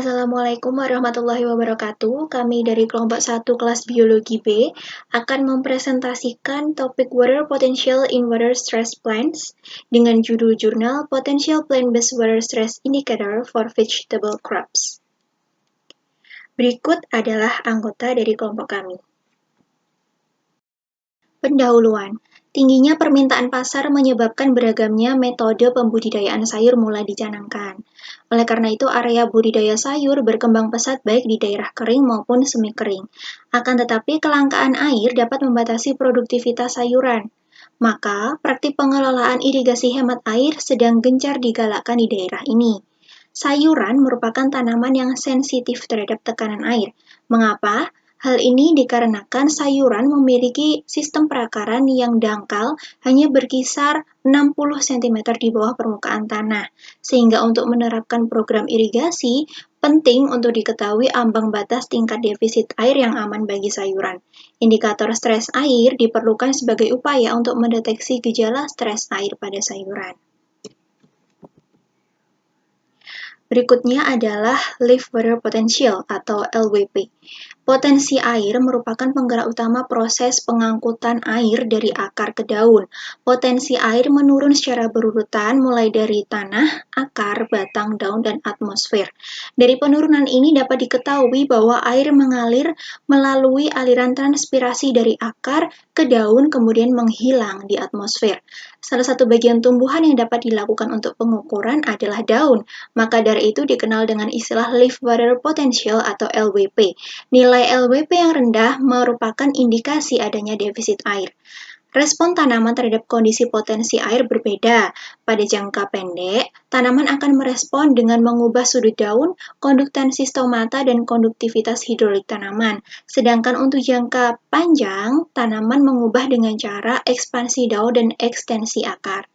Assalamualaikum warahmatullahi wabarakatuh. Kami dari kelompok 1 kelas Biologi B akan mempresentasikan topik Water Potential in Water Stress Plants dengan judul jurnal Potential Plant-Based Water Stress Indicator for Vegetable Crops. Berikut adalah anggota dari kelompok kami. Pendahuluan. Tingginya permintaan pasar menyebabkan beragamnya metode pembudidayaan sayur mulai dicanangkan. Oleh karena itu, area budidaya sayur berkembang pesat baik di daerah kering maupun semi kering. Akan tetapi, kelangkaan air dapat membatasi produktivitas sayuran. Maka, praktik pengelolaan irigasi hemat air sedang gencar digalakkan di daerah ini. Sayuran merupakan tanaman yang sensitif terhadap tekanan air. Mengapa? Hal ini dikarenakan sayuran memiliki sistem perakaran yang dangkal hanya berkisar 60 cm di bawah permukaan tanah, sehingga untuk menerapkan program irigasi, penting untuk diketahui ambang batas tingkat defisit air yang aman bagi sayuran. Indikator stres air diperlukan sebagai upaya untuk mendeteksi gejala stres air pada sayuran. Berikutnya adalah Leaf Water Potential atau LWP. Potensi air merupakan penggerak utama proses pengangkutan air dari akar ke daun. Potensi air menurun secara berurutan mulai dari tanah, akar, batang, daun, dan atmosfer. Dari penurunan ini dapat diketahui bahwa air mengalir melalui aliran transpirasi dari akar ke daun kemudian menghilang di atmosfer. Salah satu bagian tumbuhan yang dapat dilakukan untuk pengukuran adalah daun. Maka dari itu dikenal dengan istilah Leaf Water Potential atau LWP. Nilai LWP yang rendah merupakan indikasi adanya defisit air. Respon tanaman terhadap kondisi potensi air berbeda. Pada jangka pendek, tanaman akan merespon dengan mengubah sudut daun, konduktansi stomata, dan konduktivitas hidrolik tanaman. Sedangkan untuk jangka panjang, tanaman mengubah dengan cara ekspansi daun dan ekstensi akar.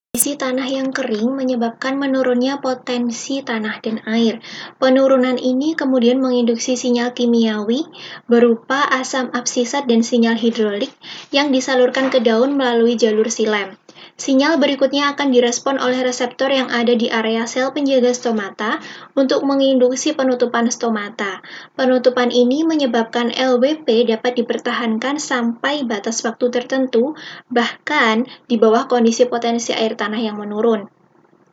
Kondisi tanah yang kering menyebabkan menurunnya potensi tanah dan air. Penurunan ini kemudian menginduksi sinyal kimiawi berupa asam absisat dan sinyal hidrolik yang disalurkan ke daun melalui jalur silem. Sinyal berikutnya akan direspon oleh reseptor yang ada di area sel penjaga stomata untuk menginduksi penutupan stomata. Penutupan ini menyebabkan LWP dapat dipertahankan sampai batas waktu tertentu, bahkan di bawah kondisi potensi air tanah yang menurun.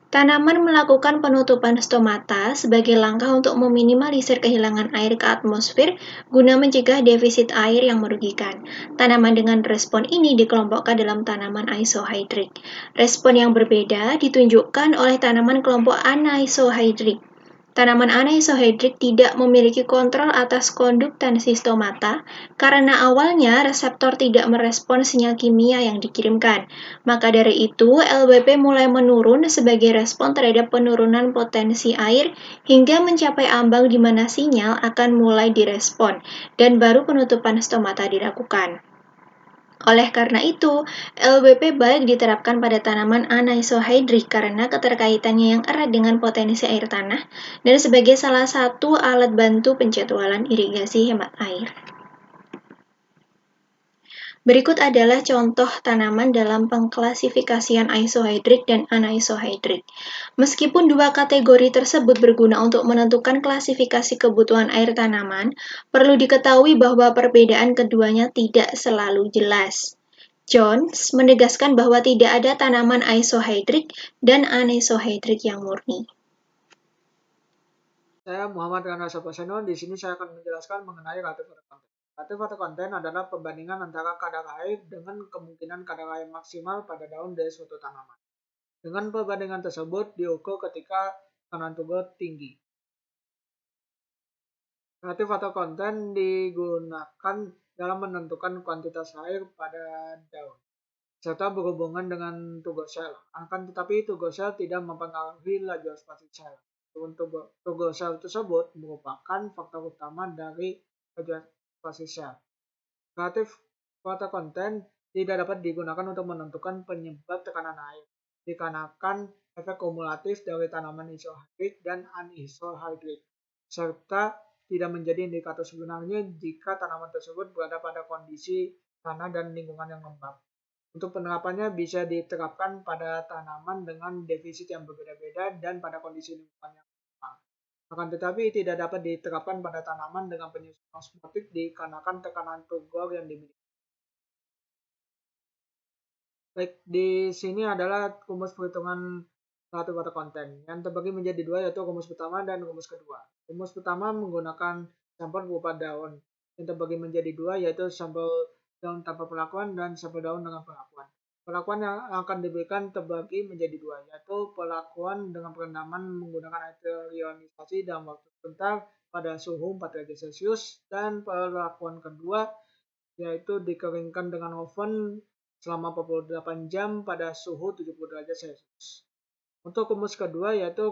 Tanaman melakukan penutupan stomata sebagai langkah untuk meminimalisir kehilangan air ke atmosfer guna mencegah defisit air yang merugikan. Tanaman dengan respon ini dikelompokkan dalam tanaman isohydric. Respon yang berbeda ditunjukkan oleh tanaman kelompok anisohydric. Tanaman anisohydric tidak memiliki kontrol atas konduktansi stomata karena awalnya reseptor tidak merespon sinyal kimia yang dikirimkan. Maka dari itu, LWP mulai menurun sebagai respon terhadap penurunan potensi air hingga mencapai ambang di mana sinyal akan mulai direspon dan baru penutupan stomata dilakukan. Oleh karena itu, LWP baik diterapkan pada tanaman anisohydric karena keterkaitannya yang erat dengan potensi air tanah dan sebagai salah satu alat bantu penjadwalan irigasi hemat air. Berikut adalah contoh tanaman dalam pengklasifikasian isohydric dan anisohydric. Meskipun dua kategori tersebut berguna untuk menentukan klasifikasi kebutuhan air tanaman, perlu diketahui bahwa perbedaan keduanya tidak selalu jelas. Jones menegaskan bahwa tidak ada tanaman isohydric dan anisohydric yang murni. Saya Muhammad Rana Saposeno. Di sini saya akan menjelaskan mengenai relative water content. Relative water content adalah perbandingan antara kadar air dengan kemungkinan kadar air maksimal pada daun dari suatu tanaman. Dengan perbandingan tersebut diukur ketika tekanan tubuh tinggi. Relative water content digunakan dalam menentukan kuantitas air pada daun, serta berhubungan dengan tubuh sel. Akan tetapi tubuh sel tidak mempengaruhi laju ekspansi sel. Tubuh sel tersebut merupakan faktor utama dari laju ekspansi sel. Relative water content tidak dapat digunakan untuk menentukan penyebab tekanan air, dikarenakan efek kumulatif dari tanaman isohydric dan anisohydric, serta tidak menjadi indikator sebenarnya jika tanaman tersebut berada pada kondisi tanah dan lingkungan yang lembab. Untuk penerapannya bisa diterapkan pada tanaman dengan defisit yang berbeda-beda dan pada kondisi lingkungan yang Akan tetapi tidak dapat diterapkan pada tanaman dengan penyusun osmotik dikarenakan tekanan turgor yang dimiliki. Baik, di sini adalah rumus perhitungan relatif water content yang terbagi menjadi dua, yaitu rumus pertama dan rumus kedua. Rumus pertama menggunakan sampel berupa daun yang terbagi menjadi dua, yaitu sampel daun tanpa perlakuan dan sampel daun dengan perlakuan. Perlakuan yang akan diberikan terbagi menjadi dua, yaitu perlakuan dengan perendaman menggunakan air ionisasi dalam waktu sebentar pada suhu 4 derajat Celcius, dan perlakuan kedua yaitu dikeringkan dengan oven selama 48 jam pada suhu 70 derajat Celcius. Untuk rumus kedua yaitu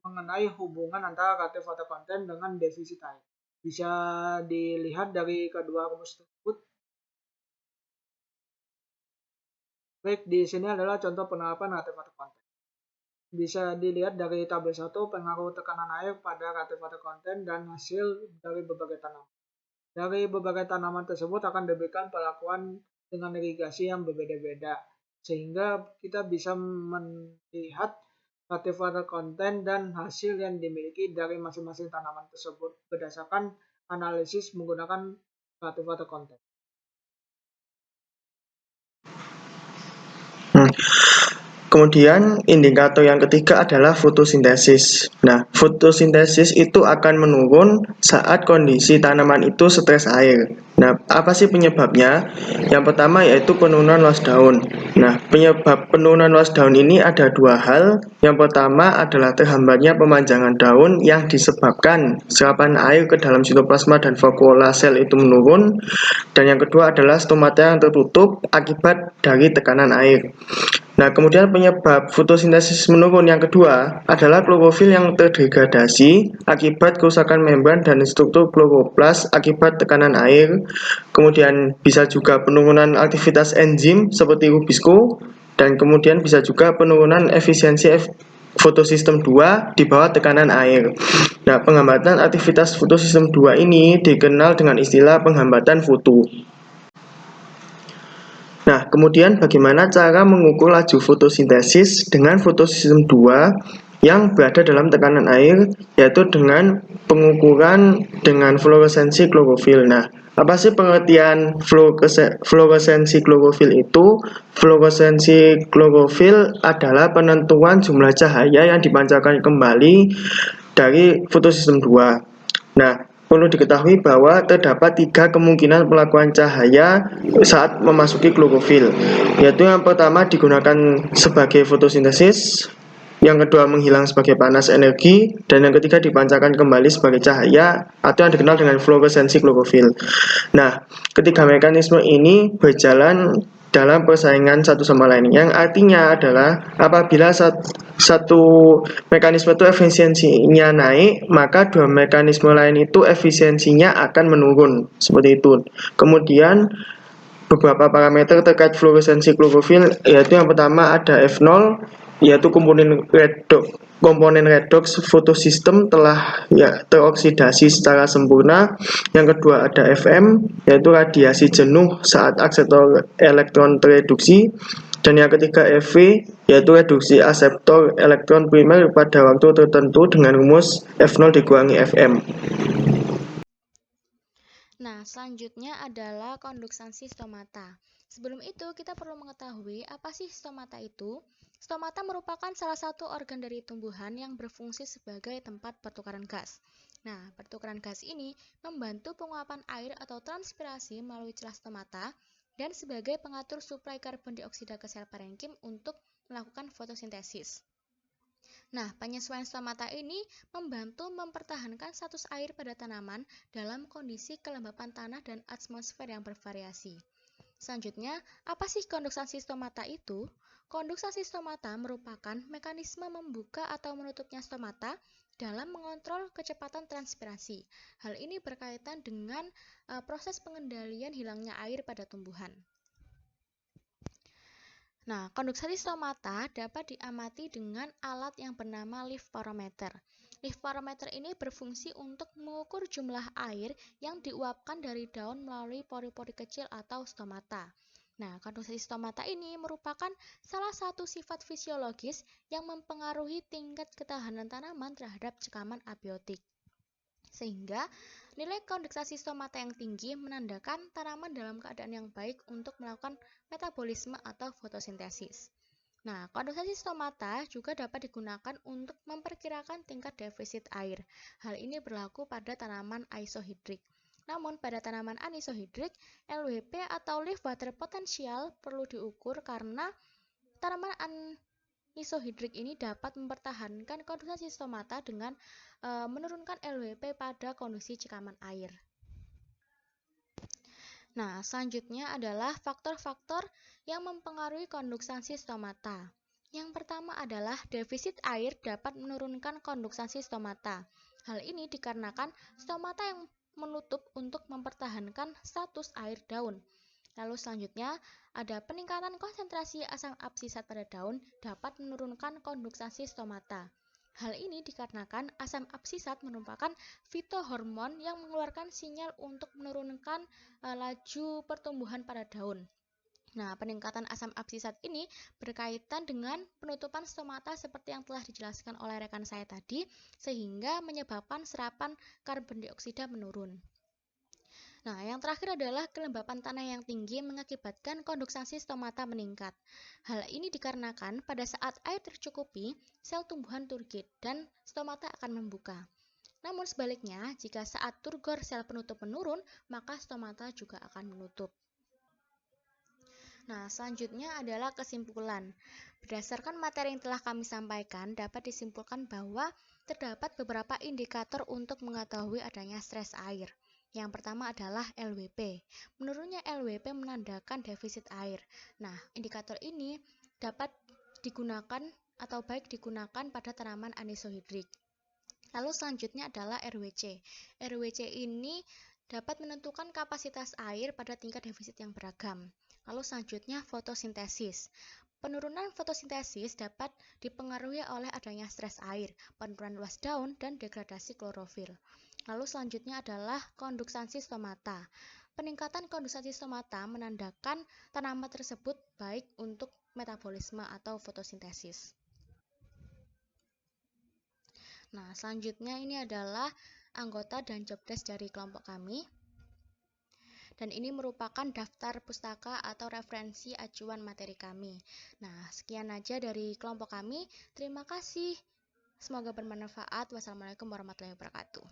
mengenai hubungan antara relative water content dengan defisit air. Bisa dilihat dari kedua rumus tersebut. Baik, di sini adalah contoh penerapan relative water content. Bisa dilihat dari tabel 1 pengaruh tekanan air pada relative water content dan hasil dari berbagai tanaman. Dari berbagai tanaman tersebut akan diberikan perlakuan dengan irigasi yang berbeda-beda, sehingga kita bisa melihat relative water content dan hasil yang dimiliki dari masing-masing tanaman tersebut berdasarkan analisis menggunakan relative water content. Kemudian indikator yang ketiga adalah fotosintesis. Nah, fotosintesis itu akan menurun saat kondisi tanaman itu stres air. Nah, apa sih penyebabnya? Yang pertama yaitu penurunan luas daun. Nah, penyebab penurunan luas daun ini ada dua hal. Yang pertama adalah terhambatnya pemanjangan daun yang disebabkan serapan air ke dalam sitoplasma dan vakuola sel itu menurun. Dan yang kedua adalah stomata yang tertutup akibat dari tekanan air. Nah, kemudian penyebab fotosintesis menurun yang kedua adalah klorofil yang terdegradasi akibat kerusakan membran dan struktur kloroplas akibat tekanan air. Kemudian bisa juga penurunan aktivitas enzim seperti rubisco, dan kemudian bisa juga penurunan efisiensi fotosistem 2 di bawah tekanan air. Nah, penghambatan aktivitas fotosistem 2 ini dikenal dengan istilah penghambatan foto. Nah, kemudian bagaimana cara mengukur laju fotosintesis dengan fotosistem 2 yang berada dalam tekanan air, yaitu dengan pengukuran dengan fluoresensi klorofil. Nah, apa sih pengertian fluoresensi klorofil itu? Fluoresensi klorofil adalah penentuan jumlah cahaya yang dipancarkan kembali dari fotosistem 2. Nah, perlu diketahui bahwa terdapat 3 kemungkinan pelakuan cahaya saat memasuki klorofil, yaitu yang pertama digunakan sebagai fotosintesis, yang kedua menghilang sebagai panas energi, dan yang ketiga dipancarkan kembali sebagai cahaya atau yang dikenal dengan fluoresensi klorofil. Nah, ketiga mekanisme ini berjalan dalam persaingan satu sama lain, yang artinya adalah apabila satu mekanisme itu efisiensinya naik, maka dua mekanisme lain itu efisiensinya akan menurun, seperti itu. Kemudian beberapa parameter terkait fluoresensi klorofil, yaitu yang pertama ada F0, yaitu komponen redox fotosistem telah teroksidasi secara sempurna. Yang kedua ada Fm, yaitu radiasi jenuh saat akseptor elektron tereduksi. Dan yang ketiga Fv, yaitu reduksi akseptor elektron primer pada waktu tertentu dengan rumus F0 dikurangi Fm. Nah, selanjutnya adalah konduksansi stomata. Sebelum itu, kita perlu mengetahui apa sih stomata itu. Stomata merupakan salah satu organ dari tumbuhan yang berfungsi sebagai tempat pertukaran gas. Nah, pertukaran gas ini membantu penguapan air atau transpirasi melalui celah stomata dan sebagai pengatur suplai karbon dioksida ke sel parenkim untuk melakukan fotosintesis. Nah, penyesuaian stomata ini membantu mempertahankan status air pada tanaman dalam kondisi kelembapan tanah dan atmosfer yang bervariasi. Selanjutnya, apa sih konduksasi stomata itu? Konduksasi stomata merupakan mekanisme membuka atau menutupnya stomata dalam mengontrol kecepatan transpirasi. Hal ini berkaitan dengan proses pengendalian hilangnya air pada tumbuhan. Nah, konduksasi stomata dapat diamati dengan alat yang bernama leaf barometer. Leaf barometer ini berfungsi untuk mengukur jumlah air yang diuapkan dari daun melalui pori-pori kecil atau stomata. Nah, konduksasi stomata ini merupakan salah satu sifat fisiologis yang mempengaruhi tingkat ketahanan tanaman terhadap cekaman abiotik. Sehingga nilai konduksasi stomata yang tinggi menandakan tanaman dalam keadaan yang baik untuk melakukan metabolisme atau fotosintesis. Nah, konduksasi stomata juga dapat digunakan untuk memperkirakan tingkat defisit air. Hal ini berlaku pada tanaman isohidrik. Namun, pada tanaman anisohidrik, LWP atau leaf water potential perlu diukur karena tanaman anisohidrik ini dapat mempertahankan konduksasi stomata dengan menurunkan LWP pada kondisi cekaman air. Nah, selanjutnya adalah faktor-faktor yang mempengaruhi konduksasi stomata. Yang pertama adalah defisit air dapat menurunkan konduksasi stomata. Hal ini dikarenakan stomata yang menutup untuk mempertahankan status air daun. Lalu selanjutnya ada peningkatan konsentrasi asam absisat pada daun dapat menurunkan konduksasi stomata. Hal ini dikarenakan asam absisat merupakan fitohormon yang mengeluarkan sinyal untuk menurunkan laju pertumbuhan pada daun. Nah, peningkatan asam absisat ini berkaitan dengan penutupan stomata seperti yang telah dijelaskan oleh rekan saya tadi, sehingga menyebabkan serapan karbon dioksida menurun. Nah, yang terakhir adalah kelembapan tanah yang tinggi mengakibatkan konduksasi stomata meningkat. Hal ini dikarenakan pada saat air tercukupi, sel tumbuhan turgid dan stomata akan membuka. Namun sebaliknya, jika saat turgor sel penutup menurun, maka stomata juga akan menutup. Nah, selanjutnya adalah kesimpulan. Berdasarkan materi yang telah kami sampaikan, dapat disimpulkan bahwa terdapat beberapa indikator untuk mengetahui adanya stres air. Yang pertama adalah LWP. Menurunnya LWP menandakan defisit air. Nah, indikator ini dapat digunakan atau baik digunakan pada tanaman anisohidrik. Lalu selanjutnya adalah RWC. RWC ini dapat menentukan kapasitas air pada tingkat defisit yang beragam. Lalu selanjutnya fotosintesis. Penurunan fotosintesis dapat dipengaruhi oleh adanya stres air, penurunan luas daun, dan degradasi klorofil. Lalu selanjutnya adalah konduksasi stomata. Peningkatan konduksasi stomata menandakan tanaman tersebut baik untuk metabolisme atau fotosintesis. Nah, selanjutnya ini adalah anggota dan jobdesk dari kelompok kami. Dan ini merupakan daftar pustaka atau referensi acuan materi kami. Nah, sekian aja dari kelompok kami. Terima kasih. Semoga bermanfaat. Wassalamualaikum warahmatullahi wabarakatuh.